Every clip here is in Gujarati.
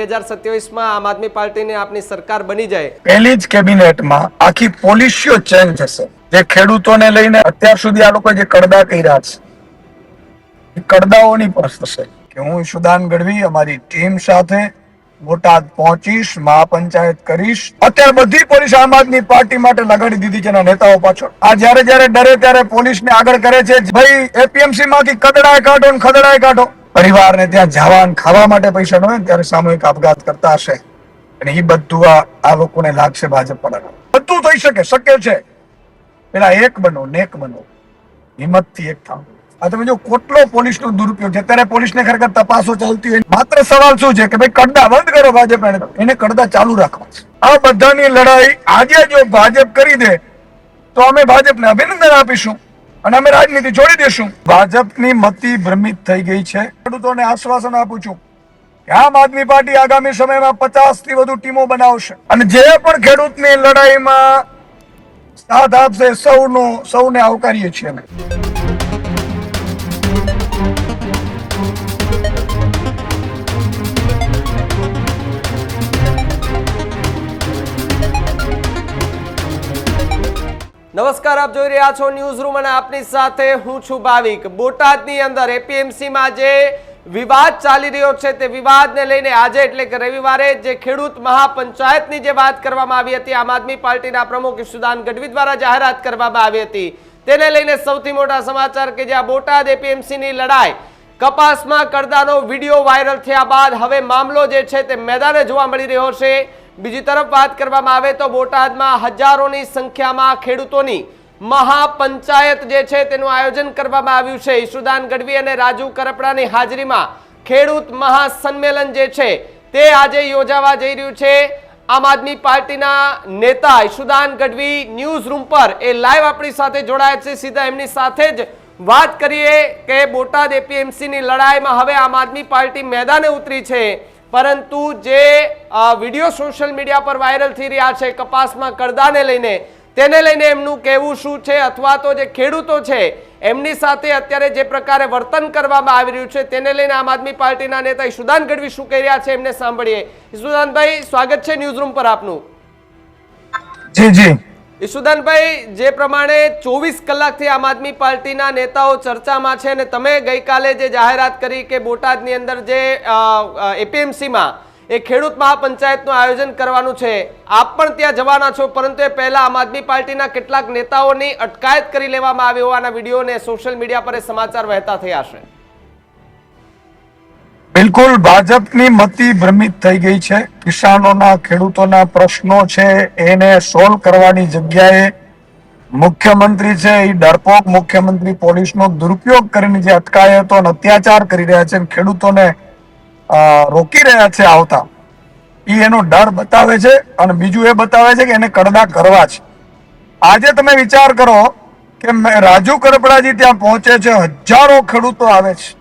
2027 આમ આદમી પાર્ટીની આપની સરકાર બની જાય, પહેલી જ કેબિનેટમાં આખી પોલિસીઓ ચેન્જ થશે. જે ખેડૂતોને લઈને અત્યાર સુધી આ લોકો જે કડદા કર્યા છે એ કડદાઓની પર થશે કે હું ઈશુદાન ગઢવી અમારી ટીમ સાથે બોટાદ પહોંચીશ, મહાપંચાયત કરીશ. અત્યારે બધી પોલીસ આમ આદમી પાર્ટી માટે લગાડી દીધી છે એના નેતાઓ પાછળ. આ જયારે ડરે ત્યારે પોલીસને આગળ કરે છે, ભાઈ એપીએમસી માંથી કદડાય કાઢો ને ખદડાય કાઢો. પરિવારને ત્યાં જવા ખાવા માટે પૈસા ન હોય ત્યારે સામૂહિક આપઘાત કરતા હશે અને એ બધું આ લોકોને લાગશે ભાજપ પર. બધું થઈ શકે, શક્ય છે. પેલા એક બનો, નેક બનો, હિંમતથી એક થાવ. આ તમે જો કેટલો પોલીસનો દુરુપયોગ છે. ત્યારે પોલીસને ખરેખર તપાસો ચાલતી હોય. માત્ર સવાલ શું છે કે ભાઈ કડદા બંધ કરો, ભાજપ એને કડદા ચાલુ રાખવા છે. આ બધાની લડાઈ આજે જો ભાજપ કરી દે તો અમે ભાજપને અભિનંદન આપીશું અને અમે રાજનીતિ છોડી દેશું. ભાજપની મતિ ભ્રમિત થઈ ગઈ છે. ખેડૂતોને આશ્વાસન આપું છું કે આમ આદમી પાર્ટી આગામી સમયમાં 50 થી વધુ ટીમો બનાવશે અને જે પણ ખેડૂતની લડાઈમાં સાથ આપશે સૌને આવકારીએ છીએ અમે. નમસ્કાર, આપ જોઈ રહ્યા છો ન્યૂઝ રૂમ અને આપની સાથે હું છું ભાવિક. બોટાદની અંદર એપીએમસીમાં જે વિવાદ ચાલી રહ્યો છે તે વિવાદને લઈને આજે એટલે કે રવિવારે જે ખેડૂત મહાપંચાયતની જે વાત કરવામાં આવી હતી, આમ આદમી પાર્ટીના પ્રમુખ ઈશુદાન ગઢવી દ્વારા જાહેરાત કરવામાં આવી હતી, તેને લઈને સૌથી મોટા સમાચાર કે જ્યાં બોટાદ એપીએમસીની લડાઈ કપાસમાં કડદાનો વિડીયો વાયરલ થયા બાદ હવે મામલો જે છે તે મેદાને જોવા મળી રહ્યો છે. બીજી તરફ વાત કરવામાં આવે તો બોટાદમાં હજારોની સંખ્યામાં ખેડૂતોની મહાપંચાયત જે છે તેનું આયોજન કરવામાં આવ્યું છે. ઈશુદાન ગઢવી અને રાજુ કરપડાની હાજરીમાં ખેડૂત મહાસંમેલન જે છે તે આજે યોજાવા જઈ રહ્યું છે. આમ આદમી પાર્ટીના નેતા ઈશુદાન ગઢવી ન્યૂઝ રૂમ પર એ લાઈવ આપણી સાથે જોડાયા છે. સીધા એમની સાથે જ વાત કરીએ કે બોટાદ એપીએમસીની લડાઈમાં હવે આમ આદમી પાર્ટી મેદાને ઉતરી છે, પરંતુ જે વિડીયો સોશિયલ મીડિયા પર વાયરલ થઈ રહ્યા છે કપાસમાં કડદાને લઈને, તેને લઈને એમનું કહેવું શું છે અથવા તો જે ખેડૂતો છે એમની સાથે અત્યારે જે પ્રકારે વર્તન કરવામાં આવી રહ્યું છે તેને લઈને આમ આદમી પાર્ટીના નેતા ઈશુદાન ગઢવી શું કહી રહ્યા છે એમને સાંભળીએ. ઈશુદાનભાઈ, સ્વાગત છે ન્યૂઝ રૂમ પર આપનું. જી જી ઈશુદાનભાઈ, જે પ્રમાણે 24 કલાકથી આમ આદમી પાર્ટીના નેતાઓ ચર્ચામાં છે અને તમે ગઈકાલે જે જાહેરાત કરી કે બોટાદની અંદર જે એપીએમસીમાં એ ખેડૂત મહાપંચાયતનું આયોજન કરવાનું છે, આપ પણ ત્યાં જવાના છો, પરંતુ એ પહેલા આમ આદમી પાર્ટીના કેટલાક નેતાઓની અટકાયત કરી લેવામાં આવી હોવાના વિડીયોને સોશિયલ મીડિયા પર સમાચાર વહેતા થયા છે. બિલકુલ, ભાજપની મતિ ભ્રમિત થઈ ગઈ છે. કિસાનોના, ખેડૂતોના પ્રશ્નો છે એને સોલ્વ કરવાની જગ્યાએ મુખ્યમંત્રી છે એ ડરપોક મુખ્યમંત્રી પોલીસનો દુરુપયોગ કરીને જે અટકાયતો અને અત્યાચાર કરી રહ્યા છે, ખેડૂતોને રોકી રહ્યા છે આવતા, એ એનો ડર બતાવે છે. અને બીજું એ બતાવે છે કે એને કડદા કરવા છે. આજે તમે વિચાર કરો કે રાજુ કરપડાજી ત્યાં પહોંચે છે, હજારો ખેડૂતો આવે છે,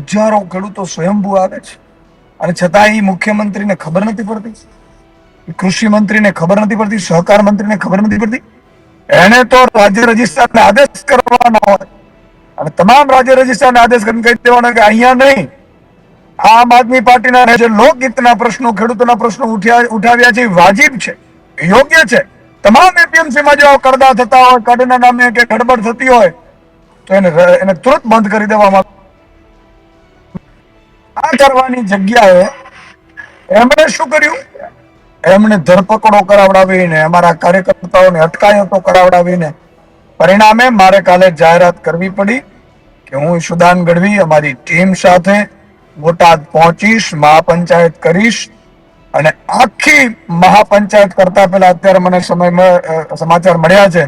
હજારો ખેડૂતો સ્વયંભૂ આવે છે અને છતાં એ મુખ્યમંત્રીને ખબર નથી પડતી, કૃષિ મંત્રીને ખબર નથી પડતી, સહકાર મંત્રીને ખબર નથી પડતી. એને તો રાજ્ય રજિસ્ટ્રારને આદેશ કરવાનો હોય અને તમામ રાજ્ય રજિસ્ટ્રારને આદેશ કરીને કહી દેવાનો કે અહીંયા નહીં. આમ આદમી પાર્ટીના જે લોકહિતના પ્રશ્નો, ખેડૂતોના પ્રશ્નો ઉઠાવ્યા છે વાજિબ છે, યોગ્ય છે. તમામ એપીએમસીમાં જો કડદા થતા હોય, કડના નામે કે ગડબડ થતી હોય તો એને તુરંત બંધ કરી દેવામાં. આ કરવાની જગ્યાએ એમણે શું કર્યું? એમણે ધરપકડો કરાવડાવીને, અમારા કાર્યકર્તાઓને અટકાયતો કરાવડાવીને પરિણામે મારે કાલે જાહેરાત કરવી પડી કે હું ઈશુદાન ગઢવી અમારી ટીમ સાથે બોટાદ પહોંચીશ, મહાપંચાયત કરીશ અને આખી મહાપંચાયત કરતા પહેલા અત્યારે મને સમાચાર મળ્યા છે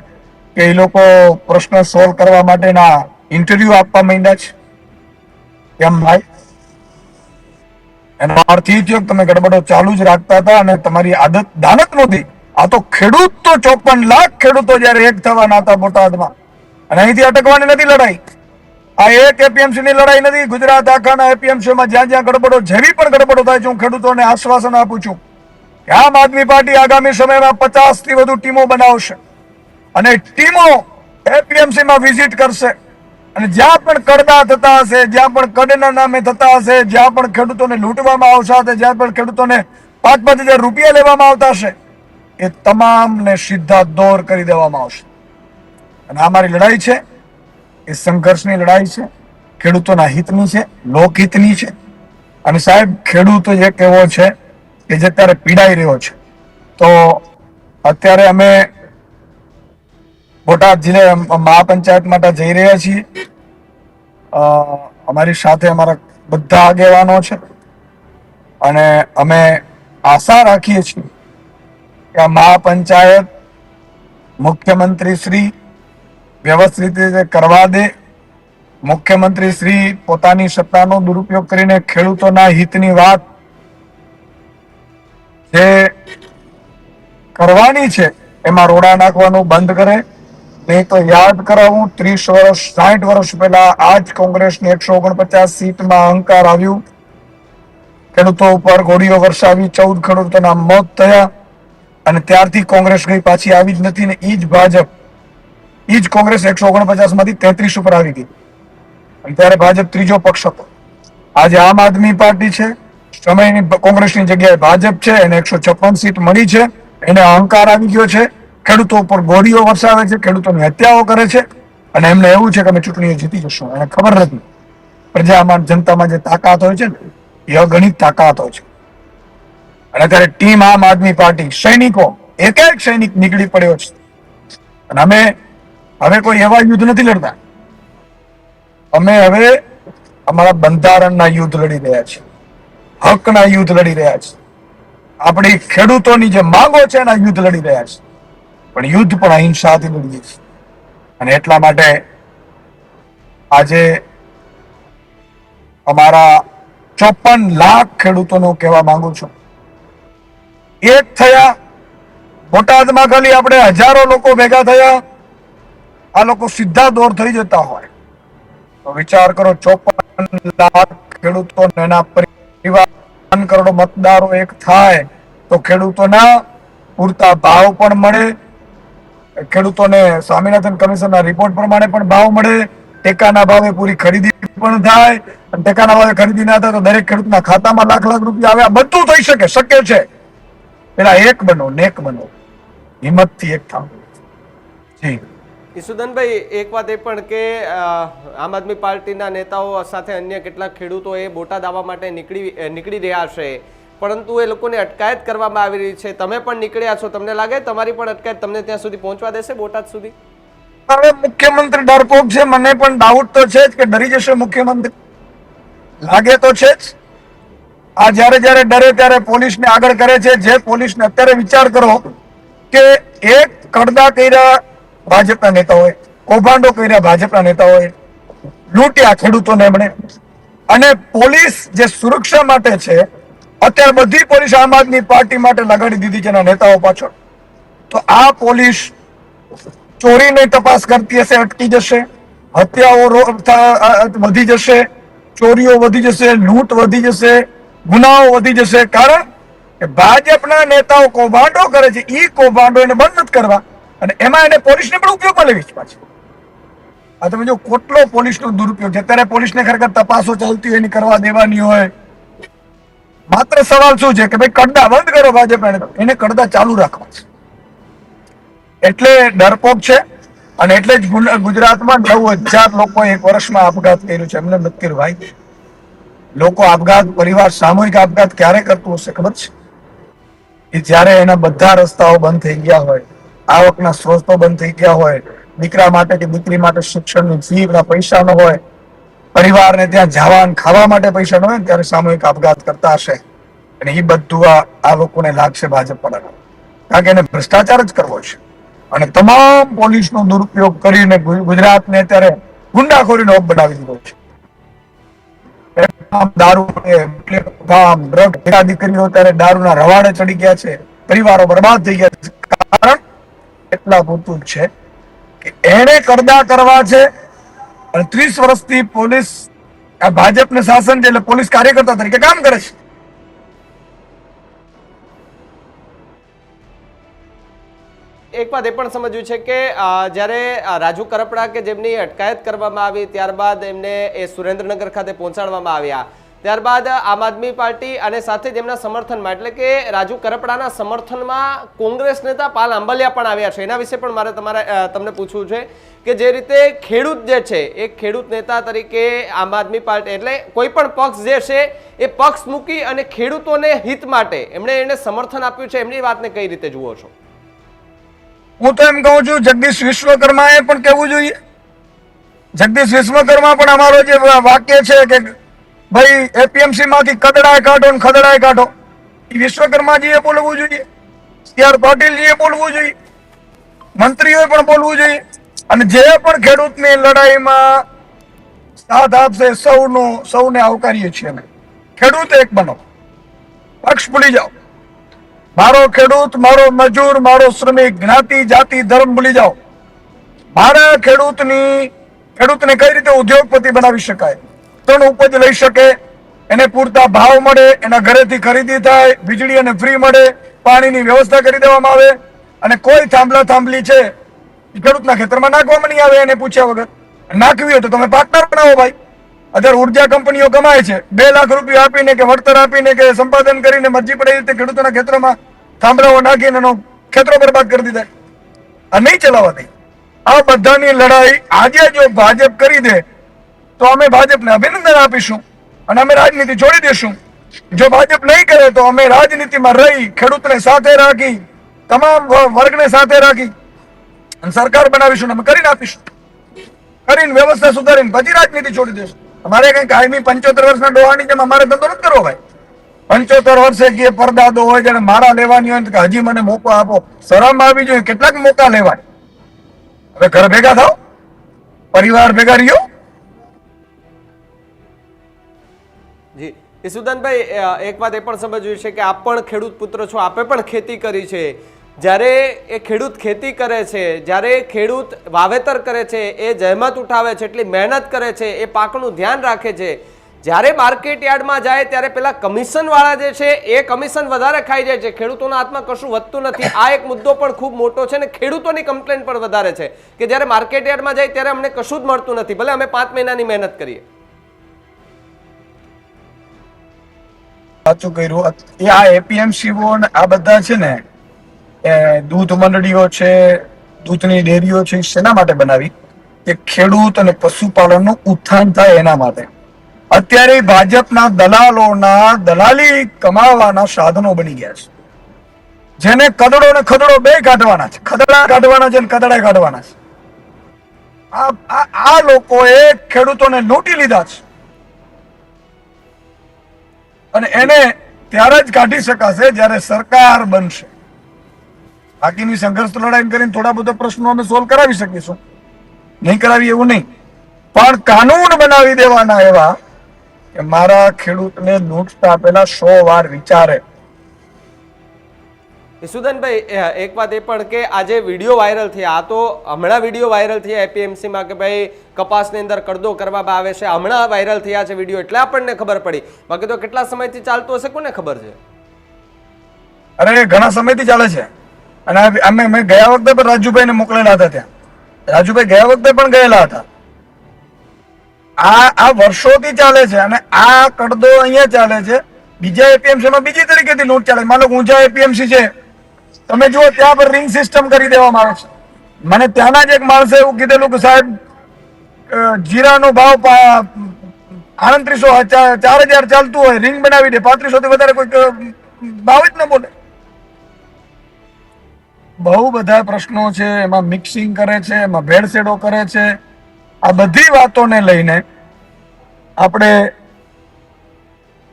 કે એ લોકો પ્રશ્ન સોલ્વ કરવા માટેના ઇન્ટરવ્યુ આપવા માંડ્યા છે. કેમ ભાઈ? એનો અર્થ એ થયો કે તમે ગડબડો ચાલુ જ રાખતા હતા અને તમારી આદત દાનત નહોતી. આ તો ખેડૂત તો 54 લાખ ખેડૂતો જયારે એક થવાના હતા બોટાદમાં, અને અહીંથી અટકવાની નથી લડાઈ. આ એક એપીએમસી ની લડાઈ નથી. ગુજરાત આખાના એપીએમસીમાં જ્યાં જ્યાં ગડબડો, જેવી પણ ગડબડો થાય છે, હું ખેડૂતોને આશ્વાસન આપું છું કે આમ આદમી પાર્ટી આગામી સમયમાં 50 થી વધુ ટીમો બનાવશે અને ટીમો એપીએમસીમાં વિઝિટ કરશે અને જ્યાં પણ કડદા થતા હશે, જ્યાં પણ કડના નામે થતા હશે, જ્યાં પણ ખેડૂતોને લૂંટવામાં આવશે, જ્યાં પણ ખેડૂતોને 5,000 રૂપિયા લેવામાં આવતા હશે, એ તમામને સીધા દોર કરી દેવામાં આવશે. અને આ મારી લડાઈ છે, એ સંઘર્ષની લડાઈ છે, ખેડૂતોના હિતની છે, લોકહિતની છે. અને સાહેબ, ખેડૂત એક એવો છે કે જે અત્યારે પીડાઈ રહ્યો છે. તો અત્યારે અમે બોટાદ જિલ્લા મહાપંચાયત માટે જઈ રહ્યા છીએ. અમારી સાથે અમારા બધા આગેવાનો છે અને અમે આશા રાખીએ છીએ કે આ મહાપંચાયત મુખ્યમંત્રી શ્રી વ્યવસ્થિત રીતે કરવા દે. મુખ્યમંત્રી શ્રી પોતાની સત્તાનો દુરુપયોગ કરીને ખેડૂતોના હિતની વાત જે કરવાની છે એમાં રોડા નાખવાનું બંધ કરે. નહીં તો યાદ કરાવું, 30 વર્ષ 60 વર્ષ પહેલા આ જ કોંગ્રેસની 149 સીટમાં અહંકાર આવ્યું, ખેડૂતો ઉપર ગોળીઓ વરસાવી, 14 ખેડૂતોના મોત થયા અને ત્યારથી કોંગ્રેસ ગઈ પાછી આવી જ નથી. ને ઈ જ ભાજપ, ઈ જ કોંગ્રેસ 149 માંથી 33 ઉપર આવી ગઈ. અને ત્યારે ભાજપ ત્રીજો પક્ષ હતો. આજે આમ આદમી પાર્ટી છે, સમયની કોંગ્રેસની જગ્યાએ ભાજપ છે, એને 156 સીટ મળી છે. એને અહંકાર આવી ગયો છે, ખેડૂતો ઉપર ગોળીઓ વરસાવે છે, ખેડૂતોની હત્યાઓ કરે છે અને એમને એવું છે કે અમે ચૂંટણીઓ જીતી જશું. એને ખબર નથી પ્રજામાં, જનતામાં જે તાકાત હોય છે ને એ અગણિત તાકાત હોય છે. અને અત્યારે ટીમ આમ આદમી પાર્ટી, સૈનિકો, એક એક સૈનિક નીકળી પડ્યો છે. અને અમે હવે કોઈ એવા યુદ્ધ નથી લડતા. અમે હવે અમારા બંધારણના યુદ્ધ લડી રહ્યા છીએ, હકના યુદ્ધ લડી રહ્યા છીએ, આપણી ખેડૂતોની જે માંગો છે એના યુદ્ધ લડી રહ્યા છે. પણ યુદ્ધ પણ અહિંસાથી લડીએ છીએ. અને એટલા માટે આજે અમારા 54 લાખ ખેડૂતોનું કહેવા માંગુ છું, એક થયા. બોટાદમાં ખાલી આપણે હજારો લોકો ભેગા થયા, આ લોકો સીધા દોર થઈ જતા હોય તો વિચાર કરો, 54 લાખ ખેડૂતો એના પરિવાર, 3 કરોડ મતદારો એક થાય તો ખેડૂતોના પૂરતા ભાવ પણ મળે, ખેડૂતોને સ્વામિનાથન કમિશનના રિપોર્ટ પ્રમાણે પણ ભાવ મળે, ટેકાના ભાવે પૂરી ખરીદી પણ થાય. અને ટેકાના ભાવે ખરીદી ના થાય તો દરેક ખેડૂતના ખાતામાં લાખ લાખ રૂપિયા આવે. આ બધું થઈ શકે, શક્ય છે. પેલા એક બનો, નેક બનો, હિંમતથી એક થાવ. જી ઈસુદાનભાઈ, એક વાત એ પણ કે આમ આદમી પાર્ટીના નેતાઓ સાથે અન્ય કેટલાક ખેડૂતો એ બોટાદ આવવા માટે નીકળી રહ્યા છે, પરંતુ એ લોકોની અટકાયત કરવામાં આવી રહી છે. તમે પણ નીકળ્યા છો, તમને લાગે તમારી પણ અટકાયત તમને ત્યાં સુધી પહોંચવા દેશે, બોટાદ સુધી? હવે મુખ્યમંત્રી ડરપોક છે, મને પણ ડાઉટ તો છે જ કે ડરી જશે મુખ્યમંત્રી, લાગે તો છે જ. આ જયારે જયારે ડરે ત્યારે પોલીસને આગળ કરે છે. જે પોલીસને અત્યારે વિચાર કરો કે એક કડદા કર્યા ભાજપના નેતાઓએ, કૌભાંડો કર્યા ભાજપના નેતાઓએ, લૂંટ્યા ખેડૂતોને એમણે, અને પોલીસ જે સુરક્ષા માટે છે અત્યારે બધી પોલીસ આમ આદમી પાર્ટી માટે લગાડી દીધી છે એના નેતાઓ પાછળ. તો આ પોલીસ ચોરીની તપાસ કરતી હશે, અટકી જશે, હત્યાઓ વધી જશે, ચોરીઓ વધી જશે, લૂંટ વધી જશે, ગુનાઓ વધી જશે. કારણ કે ભાજપના નેતાઓ કૌભાંડો કરે છે, એ કૌભાંડો એને બંધ નથી કરવા અને એમાં એને પોલીસને પણ ઉપયોગમાં લેવી છે પાછી. આ તમે જો કેટલો પોલીસનો દુરુપયોગ છે. અત્યારે પોલીસને ખરેખર તપાસો ચાલતી હોય એની કરવા દેવાની હોય. માત્ર સવાલ શું છે કે ભાઈ કડદા બંધ કરો, ભાજપ એને કડદા ચાલુ રાખવા છે. એટલે ડરપોક છે. અને એટલે જ ગુજરાતમાં 9,000 લોકો એક વર્ષમાં આપઘાત કર્યું છે. એમને નથી કર્યું ભાઈ. લોકો આપઘાત, પરિવાર સામૂહિક આપઘાત ક્યારે કરતું હશે ખબર છે? કે જ્યારે એના બધા રસ્તાઓ બંધ થઈ ગયા હોય, આવકના સ્ત્રોતો બંધ થઈ ગયા હોય, દીકરા માટે કે દીકરી માટે શિક્ષણની ફીના પૈસા ન હોય, પરિવારને ત્યાં જવા ખાવા માટે પૈસા ન હોય, ત્યારે સામૂહિક આપઘાત કરતા હશે. અને એ બધું આ લોકોને લાગશે ભાજપ પર, કારણ કે એને ભ્રષ્ટાચાર જ કરવો છે. અને તમામ પોલીસનો દુરુપયોગ કરીને ગુજરાતને અત્યારે ગુંડાખોરીનો હબ બનાવી દીધો છે. દારૂ, દીકરીઓ અત્યારે દારૂના રવાડે ચડી ગયા છે, પરિવારો બરબાદ થઈ ગયા છે. કારણ એટલા પૂરતું છે કે એને કડદા કરવા છે. અને 30 વર્ષથી પોલીસ, આ ભાજપને શાસન છે એટલે પોલીસ કાર્યકર્તા તરીકે કામ કરે છે. એક વાત એ પણ સમજ્યું છે કે જ્યારે રાજુ કરપડા કે જેમની અટકાયત કરવામાં આવી ત્યારબાદ એમને એ સુરેન્દ્રનગર ખાતે પહોંચાડવામાં આવ્યા, ત્યારબાદ આમ આદમી પાર્ટી અને સાથે તેમના સમર્થનમાં એટલે કે રાજુ કરપડાના સમર્થનમાં કોંગ્રેસ નેતા પાલ આંબલિયા પણ આવ્યા છે. એના વિશે પણ મારે તમને પૂછવું છે કે જે રીતે ખેડૂત જે છે એ ખેડૂત નેતા તરીકે આમ આદમી પાર્ટી એટલે કોઈ પણ પક્ષ જે છે એ પક્ષ મૂકી અને ખેડૂતોને હિત માટે એમણે એને સમર્થન આપ્યું છે, એમની વાતને કઈ રીતે જુઓ છો? હું તો એમ કહું છું જગદીશ વિશ્વકર્માએ પણ કહેવું જોઈએ. જગદીશ વિશ્વકર્મા પણ અમારો જે વાક્ય છે કે ભાઈ એપીએમસી માંથી કદડાય કાઢો ને ખદડાય કાઢો, એ વિશ્વકર્માજીએ બોલવું જોઈએ, CR પાટીલજીએ બોલવું જોઈએ, મંત્રીઓએ પણ બોલવું જોઈએ. અને જે પણ ખેડૂતની લડાઈમાં સાથ આપશે સૌને આવકારીએ છીએ અમે. ખેડૂત એક બનો, પક્ષ ભૂલી જાઓ. મારો ખેડૂત, મારો મજૂર, મારો શ્રમિક, જ્ઞાતિ જાતિ ધર્મ ભૂલી જાઓ. મારા ખેડૂતને કઈ રીતે ઉદ્યોગપતિ બનાવી શકાય, ત્રણ ઉપજ લઈ શકે, એને પૂરતા ભાવ મળે, એના ઘરેથી ખરીદી થાય, વીજળી અને ફ્રી મળે, પાણીની વ્યવસ્થા કરી દેવામાં આવે, અને કોઈ થાંભલા થાંભલી છે ખેડૂતના ખેતરમાં નાખવામાં નહીં આવે એને પૂછ્યા વગર. નાખવી હોય તો તમે પાર્ટનર બનાવો ભાઈ. અત્યારે ઉર્જા કંપનીઓ કમાય છે 2 લાખ રૂપિયા આપીને કે વળતર આપીને કે સંપાદન કરીને મરજી પડે રીતે ખેડૂતોના ખેતરમાં થાંભલાઓ નાખીને એનો ખેતરો બરબાદ કરી દીધા. આ નહીં ચલાવવા દે. આ બધાની લડાઈ આજે જો ભાજપ કરી દે તો અમે ભાજપને અભિનંદન આપીશું અને અમે રાજનીતિ છોડી દઈશું. જો ભાજપ નહીં કરે તો અમે રાજનીતિમાં રહી, ખેડૂતને સાથે રાખી, તમામ વર્ગને સાથે રાખી અને સરકાર બનાવીશું, અમે કરીને આપીશું. કરીને વ્યવસ્થા સુધારીને પછી રાજનીતિ છોડી દઈશું. અમારે કઈ કાયમી 75 વર્ષના ડોહાની જેમ અમારે ધંધો નથી કરવો ભાઈ. 75 વર્ષે કે પરદાદો હોય જેને મારા લેવાની હોય કે હજી મને મોકો આપો. શરમ આવી જોઈએ. કેટલાક મોકા લેવાય? હવે ઘર ભેગા થાવ, પરિવાર ભેગા રહ્યો. જી ઈસુદાનભાઈ, એક વાત એ પણ સમજવી છે કે આપ પણ ખેડૂત પુત્ર છો, આપે પણ ખેતી કરી છે. જ્યારે એ ખેડૂત ખેતી કરે છે, જ્યારે ખેડૂત વાવેતર કરે છે, એ જહેમત ઉઠાવે છે, એટલી મહેનત કરે છે, એ પાકનું ધ્યાન રાખે છે, જ્યારે માર્કેટ યાર્ડમાં જાય ત્યારે પેલા કમિશન વાળા જે છે એ કમિશન વધારે ખાઈ જાય છે, ખેડૂતોના હાથમાં કશું વધતું નથી. આ એક મુદ્દો પણ ખૂબ મોટો છે ને ખેડૂતોની કમ્પ્લેન પણ વધારે છે કે જ્યારે માર્કેટ યાર્ડમાં જાય ત્યારે અમને કશું જ મળતું નથી, ભલે અમે 5 મહિનાની મહેનત કરીએ. સાચું કર્યું. એ આ એપીએમસીઓ આ બધા છે ને દૂધ મંડળીઓ છે, દૂધની ડેરીઓ છે, શેના માટે બનાવી? કે ખેડૂત અને પશુપાલનનું ઉત્થાન થાય એના માટે. અત્યારે ભાજપના દલાલોના દલાલી કમાવાના સાધનો બની ગયા છે, જેને કદડો ને ખદડો બે કાઢવાના છે. ખદડા કાઢવાના છે ને કદડા કાઢવાના છે. આ લોકોએ ખેડૂતોને લૂંટી લીધા છે અને એને ત્યારે જ કાઢી શકાશે જ્યારે સરકાર બનશે. બાકીની સંઘર્ષ લડાઈ કરીને થોડા બધા પ્રશ્નો અમે સોલ્વ કરાવી શકીશું, નહીં કરાવી એવું નહીં, પણ કાનૂન બનાવી દેવાના એવા કે મારા ખેડૂતને લૂંટતા પહેલા 100 વાર વિચારે. ઈસુદાનભાઈ, એક વાત એ પણ કે આજે વિડીયો વાયરલ થયા, આ તો હમણાં વિડીયો વાયરલ થયા એપીએમસીમાં કે ભાઈ કપાસની અંદર કડદો કરવામાં આવે છે, હમણાં વાયરલ થયા છે વિડીયો એટલે આપણને ખબર પડી. બાકી તો કેટલા સમયથી ચાલતું હશે કોને ખબર છે? અરે ઘણા સમયથી ચાલે છે. અને મેં ગયા વખતે પણ રાજુભાઈને મોકલેલા હતા ત્યાં. રાજુભાઈ ગયા વખતે પણ ગયેલા હતા. આ વર્ષોથી ચાલે છે અને આ કડદો અહીંયા ચાલે છે. બીજા એપીએમસીમાં બીજી તરીકેથી લૂંટ ચાલે. માનો ઊંચા એપીએમસી છે, તમે જુઓ ત્યાં પર રિંગ સિસ્ટમ કરી દેવામાં આવે છે. મને ત્યાંના જ એક માણસે એવું કીધેલું કે સાહેબ જીરાનો ભાવ 3800 4000 ચાલતું હોય, રિંગ બનાવી દે, 3500 થી વધારે કોઈ ભાવ જ ન બોલે. બહુ બધા પ્રશ્નો છે, એમાં મિક્સિંગ કરે છે, એમાં ભેળસેળો કરે છે. આ બધી વાતોને લઈને આપણે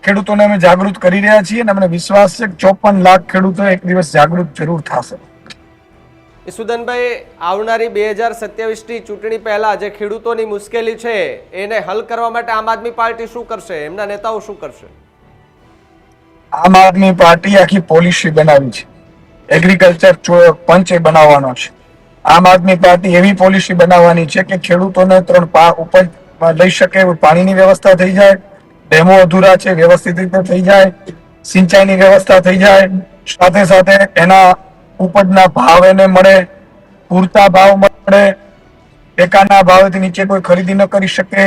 ખેડૂતોને અમે જાગૃત કરી રહ્યા છીએ અને અમને વિશ્વાસ છે કે 54 લાખ ખેડૂતો એક દિવસ જાગૃત જરૂર થશે. ઈસુદાનભાઈ, આવનારી 2027ની ચૂંટણી પહેલા જે ખેડૂતોની મુશ્કેલી છે એને હલ કરવા માટે આમ આદમી પાર્ટી શું કરશે? એમના નેતાઓ શું કરશે? આમ આદમી પાર્ટી આખી પોલિસી બનાવી છે. એગ્રીકલ્ચર પંચ બનાવવાનો છે. આમ આદમી પાર્ટી એવી પોલિસી બનાવવાની છે કે ખેડૂતોને 3 ઉપજ લઈ શકે, પાણીની વ્યવસ્થા થઈ જાય, ડેમો અધૂરા છે વ્યવસ્થિત રીતે થઈ જાય, સિંચાઈની વ્યવસ્થા થઈ જાય, સાથે સાથે એના ઉપજના ભાવ એને મળે, પૂરતા ભાવ મળે, ટેકાના ભાવેથી નીચે કોઈ ખરીદી ન કરી શકે.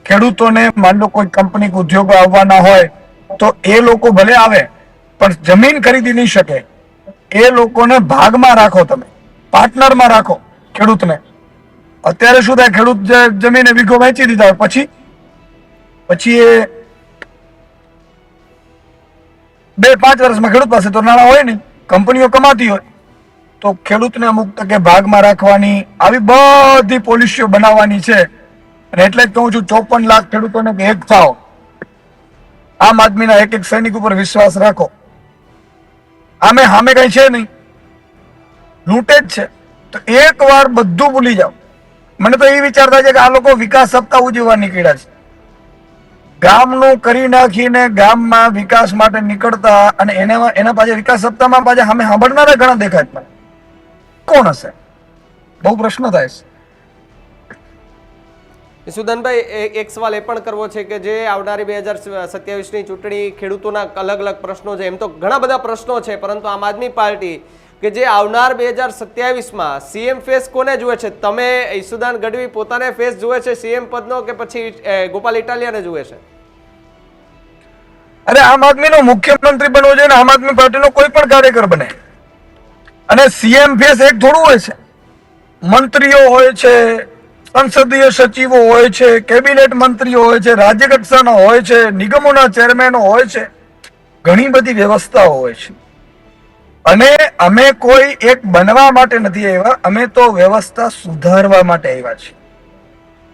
ખેડૂતોને માન લો કોઈ કંપની કે ઉદ્યોગો આવવાના હોય તો એ લોકો ભલે આવે પણ જમીન ખરીદી નહીં શકે. એ લોકોને ભાગમાં રાખો, તમે પાર્ટનરમાં રાખો ખેડૂતને. અત્યારે શું થાય, ખેડૂત જમીન વીઘો વેચી દીધા હોય પછી એ 2-5 વર્ષમાં ખેડૂત પાસે તો નાણાં હોય નહીં, કંપનીઓ કમાતી હોય, તો ખેડૂતને અમુક ટકે ભાગમાં રાખવાની આવી બધી પોલિસીઓ બનાવવાની છે. અને એટલે જ કહું છું 54 લાખ ખેડૂતોને એક થાવ. આમ આદમીના એક એક સૈનિક ઉપર વિશ્વાસ રાખો. સામે કઈ છે નહીં, લૂંટે જ છે. તો એક વાર બધું ભૂલી જાઓ. મને તો એ વિચાર થાય છે કે આ લોકો વિકાસ સપ્તાહ ઉજવવા નીકળ્યા છે. ગામનું કરી નાખીને ગામમાં વિકાસ માટે નીકળતા અને એના પાછળ વિકાસ સપ્તાહમાં પાછા સામે સાંભળનારા ઘણા દેખાય છે. કોણ હશે? બહુ પ્રશ્ન થાય છે. ઈસુદાનભાઈ, એક સવાલ એ પણ કરવો છે કે જે આવનારી 2027ની ચૂંટણી ખેડૂતોના અલગ અલગ પ્રશ્નો છે. એમ તો ઘણા બધા પ્રશ્નો છે, પરંતુ આમ આદમી પાર્ટી કે જે આવનાર 2027માં સીએમ ફેસ કોને જુએ છે? તમે ઈસુદાન ગઢવી પોતાને ફેસ જુએ છે સીએમ પદનો કે પછી ગોપાલ ઇટાલિયાને જુએ છે? અરે આમ આદમીનો મુખ્યમંત્રી બનવો જોઈએ ને આમ આદમી પાર્ટીનો કોઈ પણ કાર્યકર બને. અને સીએમ ફેસ એક થોડું હોય છે. મંત્રીઓ હોય છે, સંસદીય સચિવો હોય છે, કેબિનેટ મંત્રીઓ હોય છે, રાજ્ય કક્ષાના હોય છે, નિગમોના ચેરમેનો હોય છે, ઘણી બધી વ્યવસ્થાઓ હોય છે. અને અમે કોઈ એક બનવા માટે નથી આવ્યા, અમે તો વ્યવસ્થા સુધારવા માટે આવ્યા છીએ.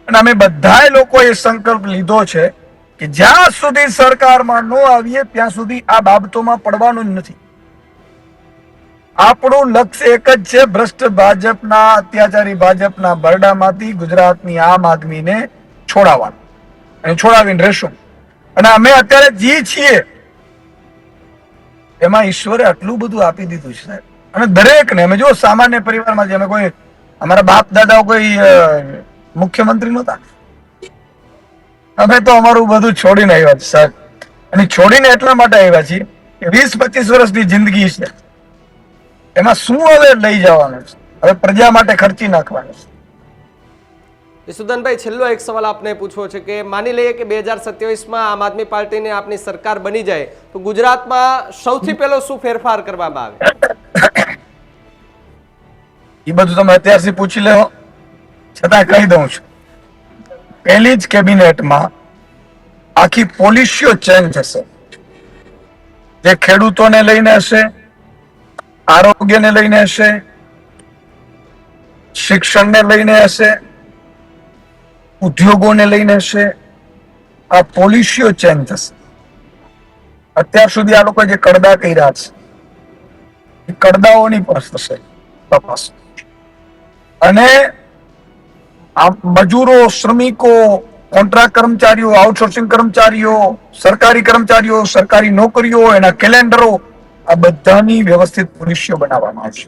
અને અમે બધાય લોકોએ સંકલ્પ લીધો છે કે જ્યાં સુધી સરકારમાં ન આવીએ ત્યાં સુધી આ બાબતોમાં પડવાનું જ નથી. આપણું લક્ષ્ય એક જ છે, ભ્રષ્ટ ભાજપના, અત્યાચારી ભાજપના બરડામાંથી ગુજરાતની આમ આદમીને છોડાવવાનું, અને છોડાવીને રહેશું. અને અમે અત્યારે જી છીએ એમાં ઈશ્વરે આટલું બધું આપી દીધું છે સાહેબ. અને દરેકને, અમે જો સામાન્ય પરિવારમાં, અમે કોઈ અમારા બાપ દાદાઓ કોઈ મુખ્યમંત્રી નહોતા, અમે તો અમારું બધું છોડીને આવ્યા છે સાહેબ. અને છોડીને એટલા માટે આવ્યા છીએ કે 20-25 વર્ષની જિંદગી છે, એમાં શું હવે લઈ જવાનું છે? હવે પ્રજા માટે ખર્ચી નાખવાનું છે. ઈસુદાનભાઈ, છેલ્લો એક સવાલ આપને પૂછવો છે કે માની લઈએ કે 2027માં આમ આદમી પાર્ટીને આપની સરકાર બની જાય તો ગુજરાતમાં સૌથી પહેલો શું ફેરફાર કરવામાં આવે? એ બધું તમે અત્યારથી પૂછી લો, છતાં કહી દઉં છું. પહેલી જ કેબિનેટમાં આખી પોલિસીઓ ચેન્જ થશે. જે ખેડૂતોને લઈને હશે, આરોગ્યને લઈને હશે, શિક્ષણને લઈને હશે, ઉદ્યોગોને લઈને હશે. આ પોલિસીઓ ચેન્જ થશે. અત્યાર સુધી આ લોકો જે કડદા કર્યા છે એ કડદાઓની પણ થશે તપાસ. અને આ મજૂરો, શ્રમિકો, કોન્ટ્રાક્ટ કર્મચારીઓ, આઉટસોર્સિંગ કર્મચારીઓ, સરકારી કર્મચારીઓ, સરકારી નોકરીઓ, એના કેલેન્ડરો, આ બધાની વ્યવસ્થિત પોલિસીઓ બનાવવામાં આવશે.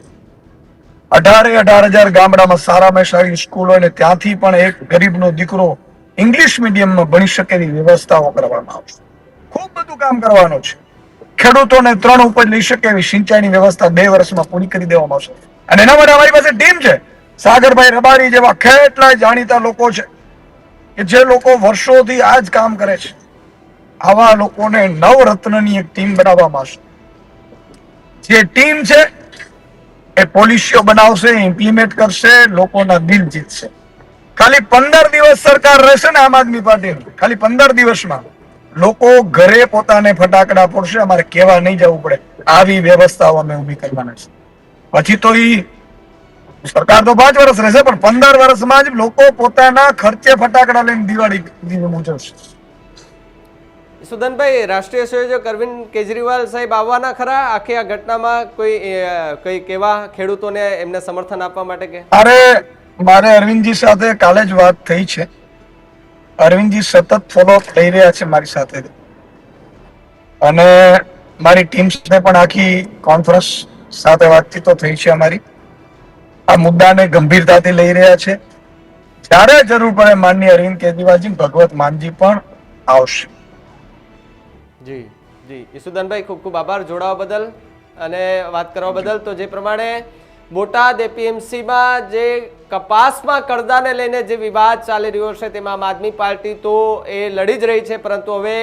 18,000 ગામડામાં સારામાં સારી સ્કૂલ હોય ને ત્યાંથી પણ એક ગરીબનો દીકરો ઇંગ્લિશ મીડિયમમાં ભણી શકે એવી વ્યવસ્થાઓ કરવામાં આવશે. ખૂબ બધું કામ કરવાનું છે. ખેડૂતોને 3 ઉપજ લઈ શકે એવી સિંચાઈની વ્યવસ્થા 2 વર્ષમાં પૂરી કરી દેવામાં આવશે. અને એના માટે અમારી પાસે ટીમ છે. સાગરભાઈ રબારી જેવા કેટલાય જાણીતા લોકો છે કે જે લોકો વર્ષોથી આ જ કામ કરે છે. આવા લોકોને નવરત્નની એક ટીમ બનાવવામાં આવશે. જે ટીમ છે એ પોલિસીઓ બનાવશે, ઇમ્પ્લિમેન્ટ કરશે, લોકોના દિલ જીતશે. ખાલી 15 દિવસ સરકાર રહેશે ને આમ આદમી પાર્ટીની, ખાલી 15 દિવસમાં લોકો ઘરે પોતાને ફટાકડા ફોડશે. અમારે કહેવા નહીં જવું પડે. આવી વ્યવસ્થાઓ અમે ઊભી કરવાના છે. પછી તો સરકાર તો 5 વર્ષ રહેશે, પણ 15 વર્ષમાં જ લોકો પોતાના ખર્ચે ફટાકડા લઈને દિવાળી ઉજવશે. સુદનભાઈ, રાષ્ટ્રીય સંયોજક અરવિંદ કેજરીવાલ સાહેબ આવવાના ખરા આખી આ ઘટનામાં? કોઈ કેવા ખેડૂતોને એમને સમર્થન આપવા માટે કે? મારે અરવિંદજી સાથે કાલે જ વાત થઈ છે. અરવિંદજી સતત ફોલોઅપ થઈ રહ્યા છે મારી સાથે, અને મારી ટીમ સાથે પણ આખી કોન્ફરન્સ સાથે વાતચીતો થઈ છે અમારી. આ મુદ્દાને ગંભીરતાથી લઈ રહ્યા છે. જ્યારે જરૂર પડે માનનીય અરવિંદ કેજરીવાલજી, ભગવત માનજી પણ આવશે. જી જી ઈસુદાનભાઈ, ખૂબ ખૂબ આભાર જોડાવા બદલ. અને વાત કરવા બદલ. તો જે પ્રમાણે બોટાદ એપીએમસીમાં જે કપાસમાં કડદાને લઈને જે વિવાદ ચાલી રહ્યો છે તેમાં આમ આદમી પાર્ટી તો એ લડી જ રહી છે, પરંતુ હવે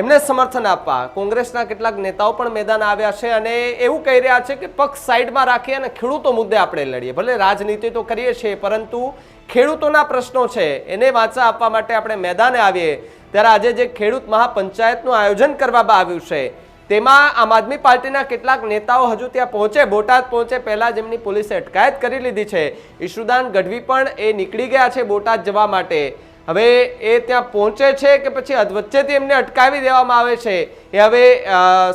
એમને સમર્થન આપવા કોંગ્રેસના કેટલાક નેતાઓ પણ મેદાન આવ્યા છે અને એવું કહી રહ્યા છે કે પક્ષ સાઈડમાં રાખી અને ખેડૂતો મુદ્દે આપણે લડીએ. ભલે રાજનીતિ તો કરીએ છીએ, પરંતુ ખેડૂતોના પ્રશ્નો છે એને વાંચા આપવા માટે આપણે મેદાને આવીએ. ત્યારે આજે જે ખેડૂત મહાપંચાયતનું આયોજન કરવામાં આવ્યું છે તેમાં આમ આદમી પાર્ટીના કેટલાક નેતાઓ હજુ ત્યાં પહોંચે, બોટાદ પહોંચે પહેલા જેમની પોલીસે અટકાયત કરી લીધી છે. ઈશુદાન ગઢવી પણ એ નીકળી ગયા છે બોટાદ જવા માટે. હવે એ ત્યાં પહોંચે છે કે પછી વચ્ચેથી એમને અટકાવી દેવામાં આવે છે એ હવે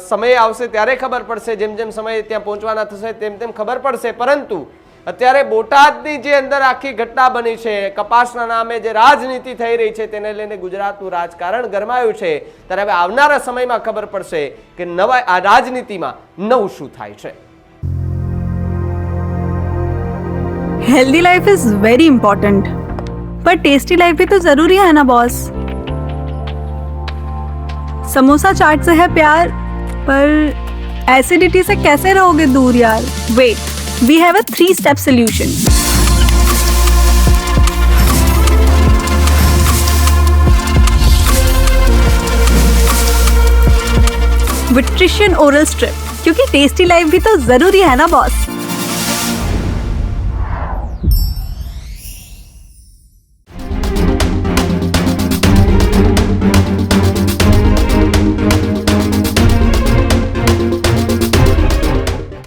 સમય આવશે ત્યારે ખબર પડશે. જેમ જેમ સમય ત્યાં પહોંચવાના થશે તેમ તેમ ખબર પડશે. પરંતુ અત્યારે બોટાદની જે અંદર આખી ઘટના બની છે, કપાસના નામે જે રાજનીતિ થઈ રહી છે તેને લઈને ગુજરાતનું રાજકારણ ગરમાયું છે, ત્યારે હવે આવનારા સમયમાં ખબર પડશે કે નવા આ રાજનીતિમાં નવું શું થાય છે. Healthy life is very important, पर टेस्टी लाइफ भी तो जरूरी है ना बॉस. समोसा चाट से है प्यार, पर एसिडिटी से कैसे रहोगे दूर यार. Wait, we have a 3-step solution. विट्रिशियन ओरल स्ट्रिप, क्योंकि टेस्टी लाइफ भी तो जरूरी है ना बॉस.